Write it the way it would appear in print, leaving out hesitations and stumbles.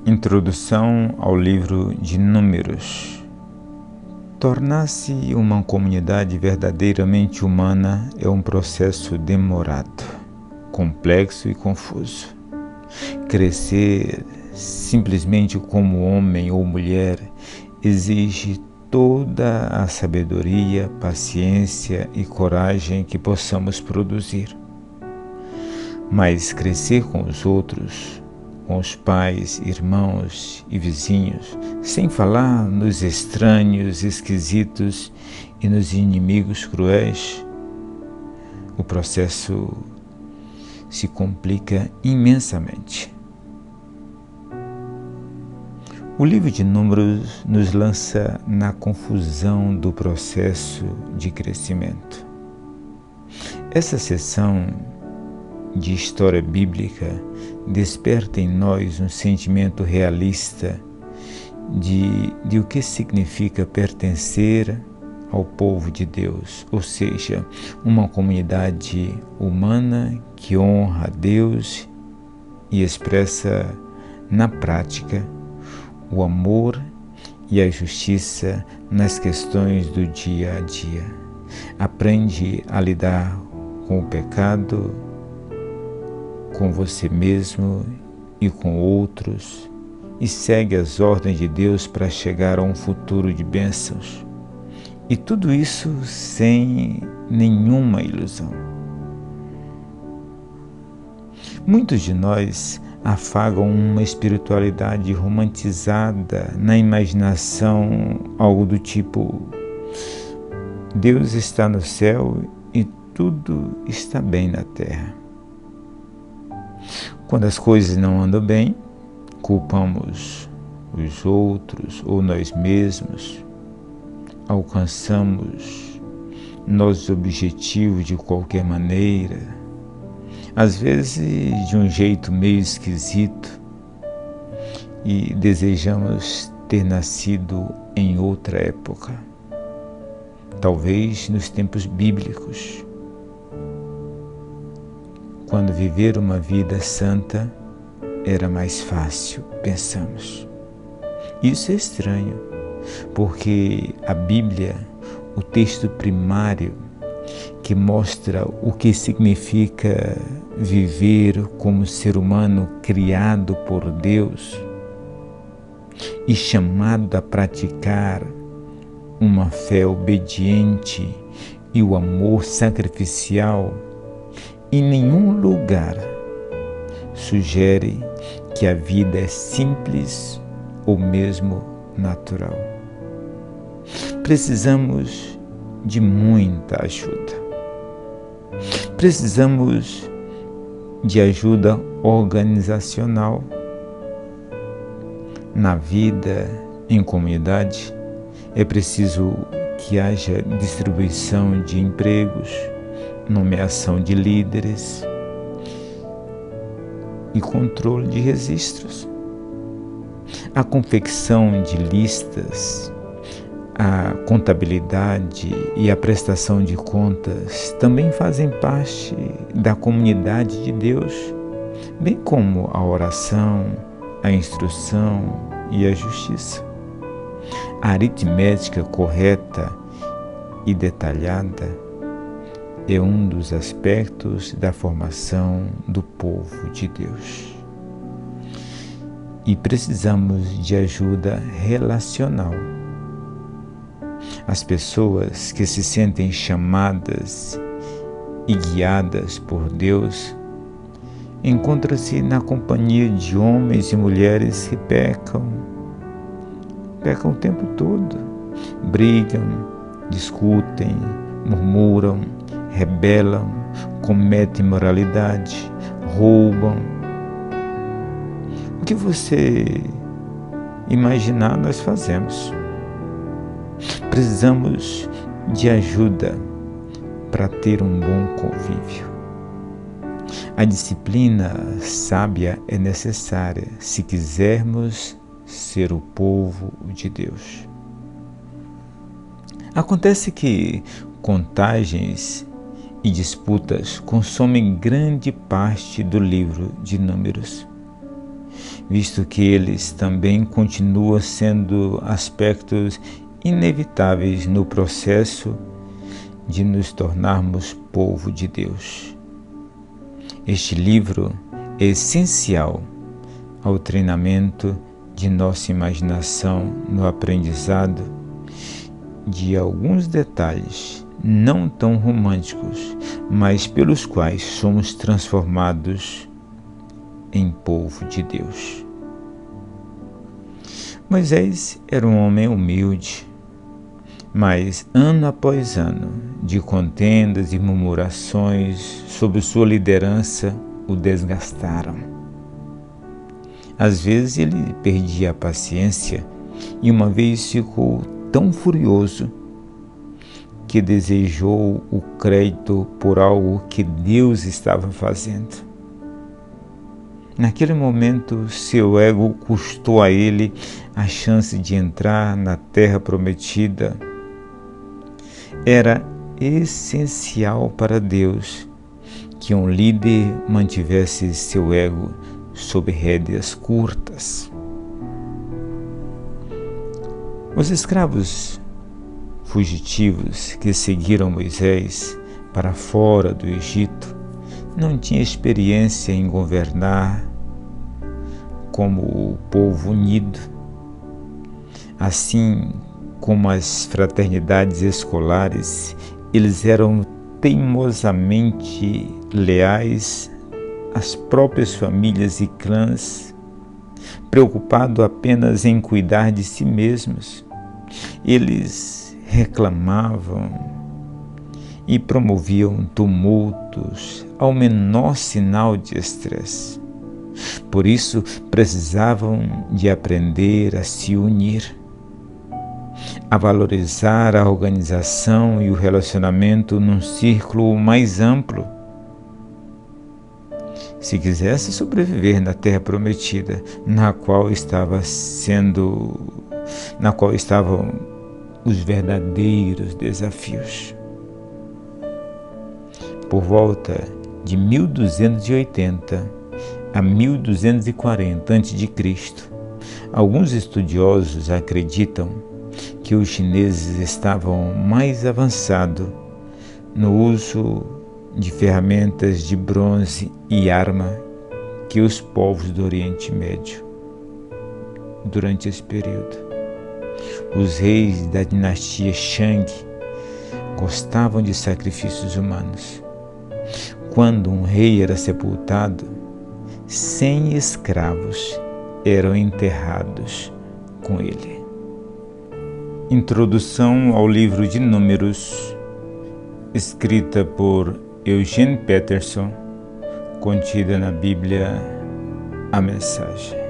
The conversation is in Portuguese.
Introdução ao livro de Números. Tornar-se uma comunidade verdadeiramente humana é um processo demorado, complexo e confuso. Crescer simplesmente como homem ou mulher exige toda a sabedoria, paciência e coragem que possamos produzir. Mas crescer com os outros, com os pais, irmãos e vizinhos, sem falar nos estranhos, esquisitos e nos inimigos cruéis, o processo se complica imensamente. O livro de Números nos lança na confusão do processo de crescimento. Essa seção de história bíblica desperta em nós um sentimento realista de o que significa pertencer ao povo de Deus, ou seja, uma comunidade humana que honra a Deus e expressa na prática o amor e a justiça nas questões do dia a dia. Aprende a lidar com o pecado, com você mesmo e com outros, e segue as ordens de Deus para chegar a um futuro de bênçãos. E tudo isso sem nenhuma ilusão. Muitos de nós afagam uma espiritualidade romantizada na imaginação, algo do tipo: Deus está no céu e tudo está bem na terra. Quando as coisas não andam bem, culpamos os outros ou nós mesmos, alcançamos nossos objetivos de qualquer maneira, às vezes de um jeito meio esquisito, e desejamos ter nascido em outra época, talvez nos tempos bíblicos, quando viver uma vida santa era mais fácil, pensamos. Isso é estranho, porque a Bíblia, o texto primário que mostra o que significa viver como ser humano criado por Deus e chamado a praticar uma fé obediente e o amor sacrificial, em nenhum lugar sugere que a vida é simples ou mesmo natural. Precisamos de muita ajuda. Precisamos de ajuda organizacional. Na vida, em comunidade, é preciso que haja distribuição de empregos, nomeação de líderes e controle de registros. A confecção de listas, a contabilidade e a prestação de contas também fazem parte da comunidade de Deus, bem como a oração, a instrução e a justiça. A aritmética correta e detalhada é um dos aspectos da formação do povo de Deus. E precisamos de ajuda relacional. As pessoas que se sentem chamadas e guiadas por Deus encontram-se na companhia de homens e mulheres que pecam o tempo todo, brigam, discutem, murmuram, rebelam, cometem imoralidade, roubam. O que você imaginar, nós fazemos. Precisamos de ajuda para ter um bom convívio. A disciplina sábia é necessária se quisermos ser o povo de Deus. Acontece que contagens e disputas consomem grande parte do livro de Números. visto que eles também continuam sendo aspectos inevitáveis no processo de nos tornarmos povo de Deus. Este livro é essencial ao treinamento de nossa imaginação no aprendizado de alguns detalhes não tão românticos, mas pelos quais somos transformados em povo de Deus. Moisés era um homem humilde, mas ano após ano de contendas e murmurações sobre sua liderança o desgastaram. Às vezes ele perdia a paciência e uma vez ficou tão furioso que desejou o crédito por algo que Deus estava fazendo. Naquele momento, seu ego custou a ele a chance de entrar na terra prometida. Era essencial para Deus que um líder mantivesse seu ego sob rédeas curtas. Os escravos fugitivos que seguiram Moisés para fora do Egito não tinham experiência em governar como o povo unido, assim como as fraternidades escolares. Eles eram teimosamente leais às próprias famílias e clãs, preocupados apenas em cuidar de si mesmos. Eles reclamavam e promoviam tumultos ao menor sinal de estresse. Por isso, precisavam de aprender a se unir, a valorizar a organização e o relacionamento num círculo mais amplo. Se quisesse sobreviver na terra prometida, na qual estavam os verdadeiros desafios. Por volta de 1280 a 1240 a.C., alguns estudiosos acreditam que os chineses estavam mais avançados no uso de ferramentas de bronze e arma que os povos do Oriente Médio. Durante esse período, os reis da dinastia Shang gostavam de sacrifícios humanos. Quando um rei era sepultado, 100 escravos eram enterrados com ele. Introdução ao livro de Números, escrita por Eugene Peterson, contida na Bíblia, a Mensagem.